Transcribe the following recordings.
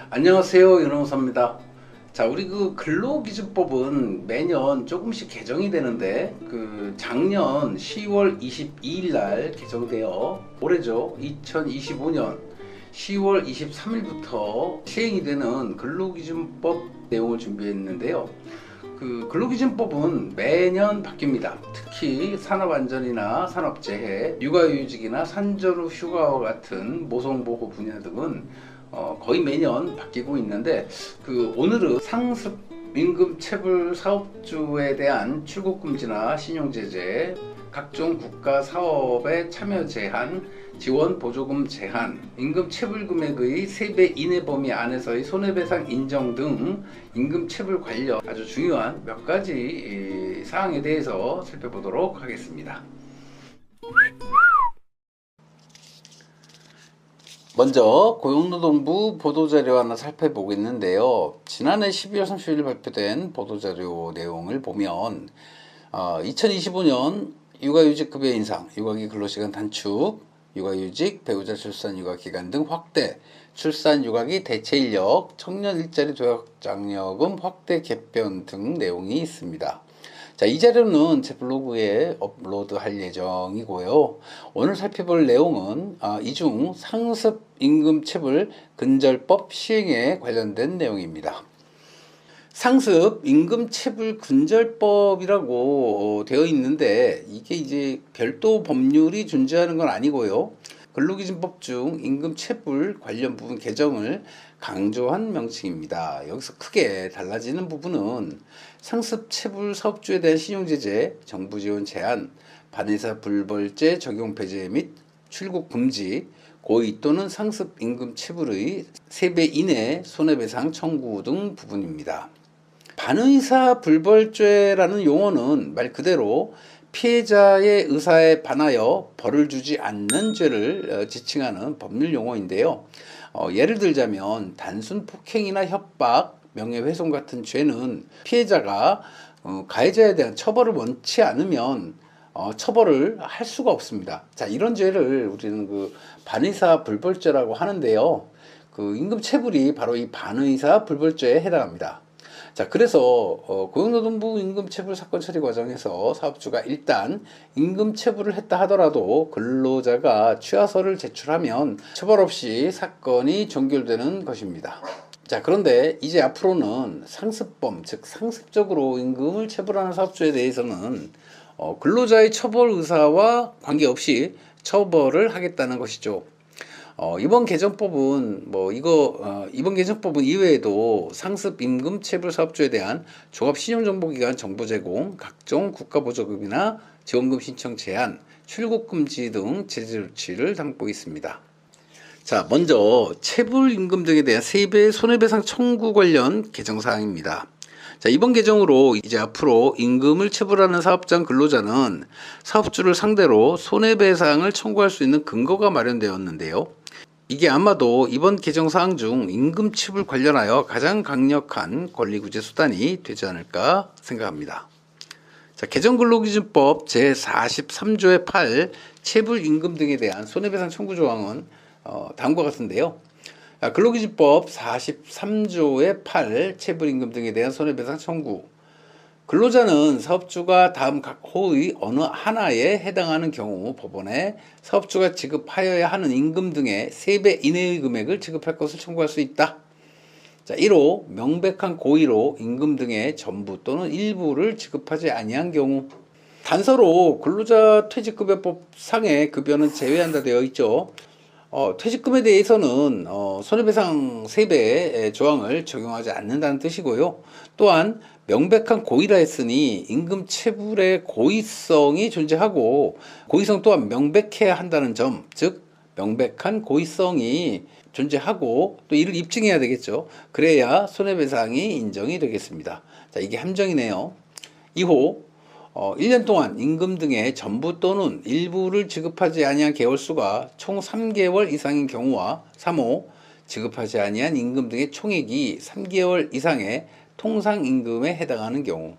안녕하세요, 윤호사입니다. 자, 우리 근로기준법은 매년 조금씩 개정이 되는데 작년 10월 22일 날 개정되어 올해죠. 2025년 10월 23일부터 시행이 되는 근로기준법 내용을 준비했는데요. 근로기준법은 매년 바뀝니다. 특히 산업안전이나 산업재해, 육아휴직이나 산전후 휴가와 같은 모성보호 분야 등은 거의 매년 바뀌고 있는데 오늘은 상습 임금 체불 사업주에 대한 출국 금지나 신용 제재, 각종 국가 사업의 참여 제한, 지원 보조금 제한, 임금 체불 금액의 3배 이내 범위 안에서의 손해배상 인정 등 임금 체불 관련 아주 중요한 몇 가지 사항에 대해서 살펴보도록 하겠습니다. 먼저 고용노동부 보도자료 하나 살펴보겠는데요. 지난해 12월 30일 발표된 보도자료 내용을 보면 2025년 육아휴직급여 인상, 육아기 근로시간 단축, 육아휴직, 배우자 출산 육아기간 등 확대, 출산 육아기 대체인력, 청년 일자리 도약 장려금 확대 개편 등 내용이 있습니다. 자, 이 자료는 제 블로그에 업로드할 예정이고요. 오늘 살펴볼 내용은 이 중 상습 임금 체불 근절법 시행에 관련된 내용입니다. 상습 임금 체불 근절법이라고 되어 있는데 이게 이제 별도 법률이 존재하는 건 아니고요. 근로기준법 중 임금 체불 관련 부분 개정을 강조한 명칭입니다. 여기서 크게 달라지는 부분은 상습 체불 사업주에 대한 신용제재, 정부 지원 제한, 반의사 불벌죄 적용 배제 및 출국 금지, 고의 또는 상습 임금 체불의 3배 이내 손해배상 청구 등 부분입니다. 반의사 불벌죄라는 용어는 말 그대로 피해자의 의사에 반하여 벌을 주지 않는 죄를 지칭하는 법률 용어인데요. 예를 들자면 단순 폭행이나 협박, 명예훼손 같은 죄는 피해자가 가해자에 대한 처벌을 원치 않으면 처벌을 할 수가 없습니다. 자, 이런 죄를 우리는 반의사 불벌죄라고 하는데요. 임금 체불이 바로 이 반의사 불벌죄에 해당합니다. 자, 그래서 고용노동부 임금체불 사건 처리 과정에서 사업주가 일단 임금체불을 했다 하더라도 근로자가 취하서를 제출하면 처벌 없이 사건이 종결되는 것입니다. 자, 그런데 이제 앞으로는 상습범, 즉 상습적으로 임금을 체불하는 사업주에 대해서는 근로자의 처벌 의사와 관계없이 처벌을 하겠다는 것이죠. 이번 개정법은 이번 개정법은 이외에도 상습 임금 체불 사업주에 대한 종합 신용정보기관 정보 제공, 각종 국가보조금이나 지원금 신청 제한, 출국 금지 등 제재 조치를 담고 있습니다. 자, 먼저 체불 임금 등에 대한 세배 손해배상 청구 관련 개정 사항입니다. 자, 이번 개정으로 이제 앞으로 임금을 체불하는 사업장 근로자는 사업주를 상대로 손해배상을 청구할 수 있는 근거가 마련되었는데요. 이게 아마도 이번 개정 사항 중 임금 체불 관련하여 가장 강력한 권리구제 수단이 되지 않을까 생각합니다. 자, 개정근로기준법 제43조의 8 체불 임금 등에 대한 손해배상 청구 조항은 다음과 같은데요. 근로기준법 43조의 8 체불 임금 등에 대한 손해배상 청구. 근로자는 사업주가 다음 각 호의 어느 하나에 해당하는 경우 법원에 사업주가 지급하여야 하는 임금 등의 3배 이내의 금액을 지급할 것을 청구할 수 있다. 자, 1호 명백한 고의로 임금 등의 전부 또는 일부를 지급하지 아니한 경우. 단서로 근로자 퇴직급여법 상의 급여는 제외한다 되어 있죠. 퇴직금에 대해서는 손해배상 3배 조항을 적용하지 않는다는 뜻이고요. 또한 명백한 고의라 했으니 임금 체불의 고의성이 존재하고 고의성 또한 명백해야 한다는 점, 즉 명백한 고의성이 존재하고 또 이를 입증해야 되겠죠. 그래야 손해배상이 인정이 되겠습니다. 자, 이게 함정이네요. 2호 1년 동안 임금 등의 전부 또는 일부를 지급하지 아니한 개월수가 총 3개월 이상인 경우와 3호 지급하지 아니한 임금 등의 총액이 3개월 이상의 통상임금에 해당하는 경우.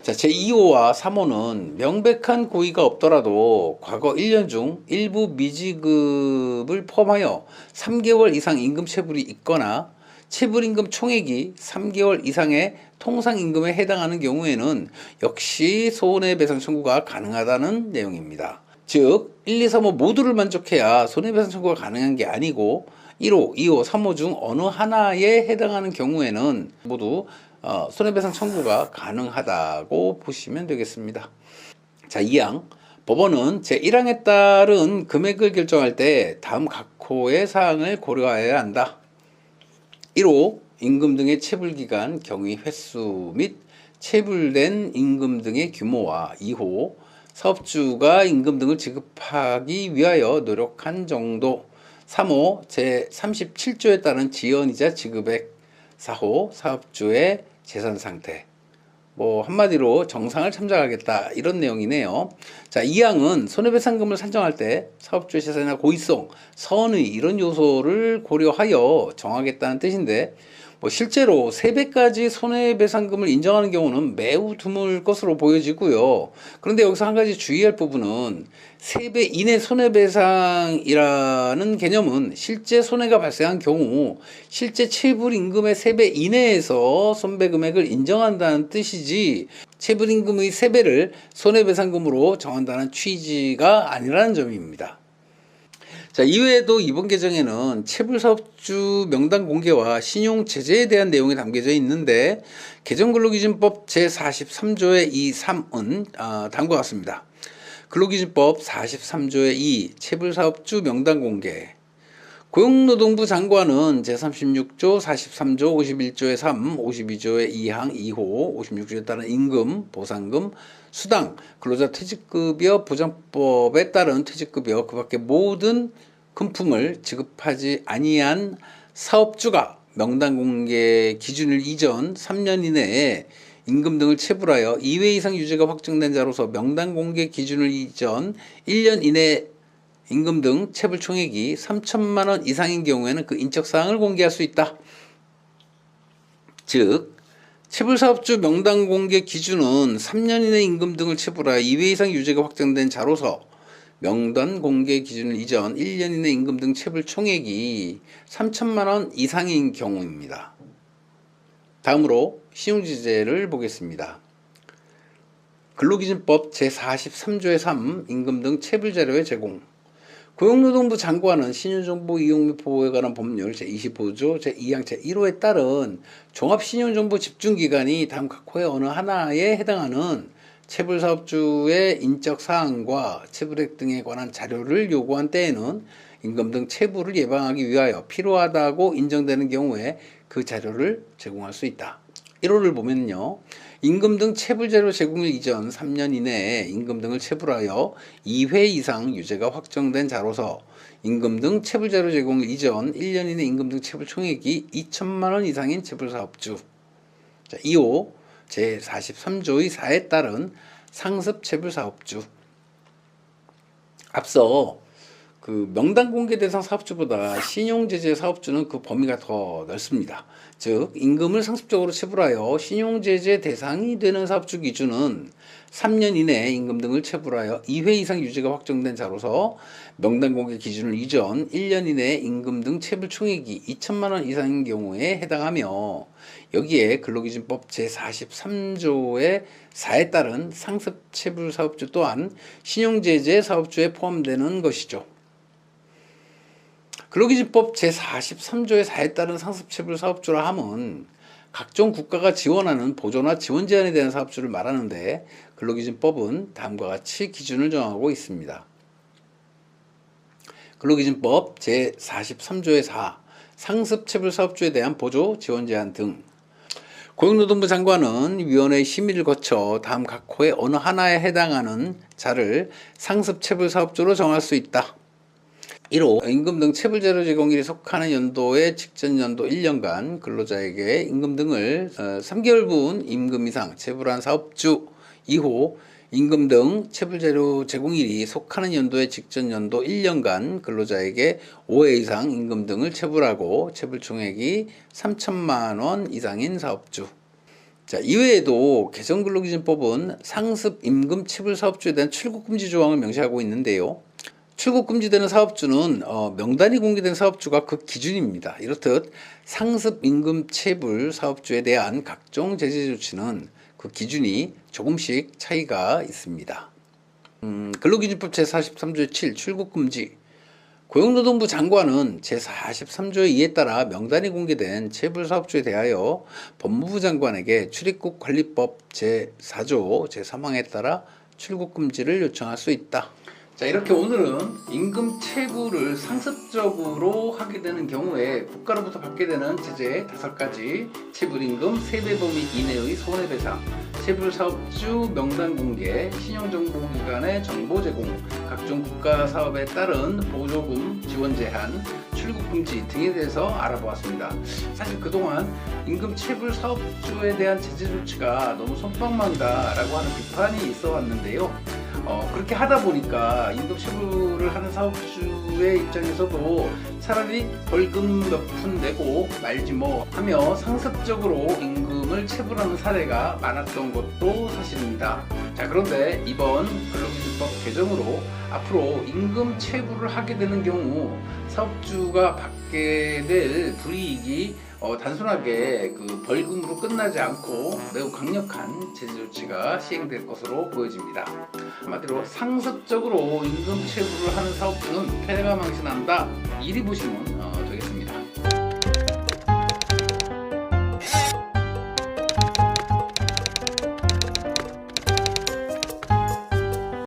자, 제2호와 3호는 명백한 고의가 없더라도 과거 1년 중 일부 미지급을 포함하여 3개월 이상 임금 체불이 있거나 체불임금 총액이 3개월 이상의 통상임금에 해당하는 경우에는 역시 손해배상 청구가 가능하다는 내용입니다. 즉 1, 2, 3호 모두를 만족해야 손해배상 청구가 가능한 게 아니고 1호, 2호, 3호 중 어느 하나에 해당하는 경우에는 모두 손해배상 청구가 가능하다고 보시면 되겠습니다. 자, 2항 법원은 제1항에 따른 금액을 결정할 때 다음 각 호의 사항을 고려해야 한다. 1호 임금 등의 체불기간, 경위 횟수 및 체불된 임금 등의 규모와 2호 사업주가 임금 등을 지급하기 위하여 노력한 정도, 3호 제37조에 따른 지연이자 지급액, 4호 사업주의 재산 상태. 한마디로 정상을 참작하겠다 이런 내용이네요. 자, 2항은 손해배상금을 산정할 때 사업주의 재산이나 고의성, 선의 이런 요소를 고려하여 정하겠다는 뜻인데 실제로 3배까지 손해배상금을 인정하는 경우는 매우 드물 것으로 보여지고요. 그런데 여기서 한 가지 주의할 부분은 3배 이내 손해배상이라는 개념은 실제 손해가 발생한 경우 실제 체불임금의 3배 이내에서 손배금액을 인정한다는 뜻이지 체불임금의 3배를 손해배상금으로 정한다는 취지가 아니라는 점입니다. 자, 이외에도 이번 개정에는 체불사업주 명단 공개와 신용 제재에 대한 내용이 담겨져 있는데 개정근로기준법 제43조의 2.3은 다음과 같습니다. 근로기준법 43조의 2 체불사업주 명단 공개. 고용노동부 장관은 제36조, 43조, 51조의 3, 52조의 2항, 2호, 56조에 따른 임금, 보상금, 수당, 근로자 퇴직급여 보장법에 따른 퇴직급여 그 밖에 모든 금품을 지급하지 아니한 사업주가 명단 공개 기준일 이전 3년 이내에 임금 등을 체불하여 2회 이상 유죄가 확정된 자로서 명단 공개 기준일 이전 1년 이내 임금 등 체불 총액이 3천만 원 이상인 경우에는 그 인적사항을 공개할 수 있다. 즉 체불사업주 명단 공개 기준은 3년 이내 임금 등을 체불하여 2회 이상 유죄가 확정된 자로서 명단 공개 기준을 이전 1년 이내 임금 등 체불 총액이 3천만 원 이상인 경우입니다. 다음으로 신용제재를 보겠습니다. 근로기준법 제43조의 3 임금 등 체불 자료의 제공. 고용노동부 장관은 신용정보 이용 및 보호에 관한 법률 제25조 제2항 제1호에 따른 종합신용정보 집중기관이 다음 각 호의 어느 하나에 해당하는 체불사업주의 인적사항과 체불액 등에 관한 자료를 요구한 때에는 임금 등 체불을 예방하기 위하여 필요하다고 인정되는 경우에 그 자료를 제공할 수 있다. 1호를 보면요. 임금 등 체불 자료 제공일 이전 3년 이내에 임금 등을 체불하여 2회 이상 유죄가 확정된 자로서 임금 등 체불 자료 제공일 이전 1년 이내 임금 등 체불 총액이 2천만 원 이상인 체불사업주. 자, 2호 제43조의 4에 따른 상습 체불사업주. 앞서 그 명단 공개 대상 사업주보다 신용제재 사업주는 그 범위가 더 넓습니다. 즉 임금을 상습적으로 체불하여 신용제재 대상이 되는 사업주 기준은 3년 이내에 임금 등을 체불하여 2회 이상 유죄가 확정된 자로서 명단 공개 기준을 이전 1년 이내에 임금 등 체불 총액이 2천만 원 이상인 경우에 해당하며 여기에 근로기준법 제43조의 4에 따른 상습 체불 사업주 또한 신용제재 사업주에 포함되는 것이죠. 근로기준법 제43조의 4에 따른 상습체불 사업주라 함은 각종 국가가 지원하는 보조나 지원 제한에 대한 사업주를 말하는데 근로기준법은 다음과 같이 기준을 정하고 있습니다. 근로기준법 제43조의 4 상습체불 사업주에 대한 보조, 지원 제한 등. 고용노동부 장관은 위원회의 심의를 거쳐 다음 각 호의 어느 하나에 해당하는 자를 상습체불 사업주로 정할 수 있다. 1호 임금 등 체불자료 제공일이 속하는 연도의 직전 연도 1년간 근로자에게 임금 등을 3개월분 임금 이상 체불한 사업주. 2호 임금 등 체불자료 제공일이 속하는 연도의 직전 연도 1년간 근로자에게 5회 이상 임금 등을 체불하고 체불 총액이 3천만 원 이상인 사업주. 자, 이외에도 개정근로기준법은 상습 임금 체불 사업주에 대한 출국금지 조항을 명시하고 있는데요. 출국 금지되는 사업주는 명단이 공개된 사업주가 그 기준입니다. 이렇듯 상습 임금 체불 사업주에 대한 각종 제재 조치는 그 기준이 조금씩 차이가 있습니다. 근로기준법 제43조의 7 출국 금지. 고용노동부 장관은 제43조의 2에 따라 명단이 공개된 체불 사업주에 대하여 법무부 장관에게 출입국 관리법 제4조 제3항에 따라 출국 금지를 요청할 수 있다. 자, 이렇게 오늘은 임금 체불을 상습적으로 하게 되는 경우에 국가로부터 받게 되는 제재 5가지, 체불임금, 세배 범위 이내의 손해배상, 체불 사업주 명단 공개, 신용정보기관의 정보 제공, 각종 국가 사업에 따른 보조금 지원 제한, 출국 금지 등에 대해서 알아보았습니다. 사실 그동안 임금 체불 사업주에 대한 제재 조치가 너무 솜방망이다라고 하는 비판이 있어 왔는데요. 그렇게 하다 보니까 임금 체불을 하는 사업주의 입장에서도 차라리 벌금 몇 푼 내고 말지 뭐 하며 상습적으로 임금을 체불하는 사례가 많았던 것도 사실입니다. 자, 그런데 이번 근로기준법 개정으로 앞으로 임금 체불을 하게 되는 경우 사업주가 받게 될 불이익이 단순하게 그 벌금으로 끝나지 않고 매우 강력한 제재 조치가 시행될 것으로 보여집니다. 한마디로 상습적으로 임금 체불을 하는 사업주는 폐해가 망신한다. 이리 보시면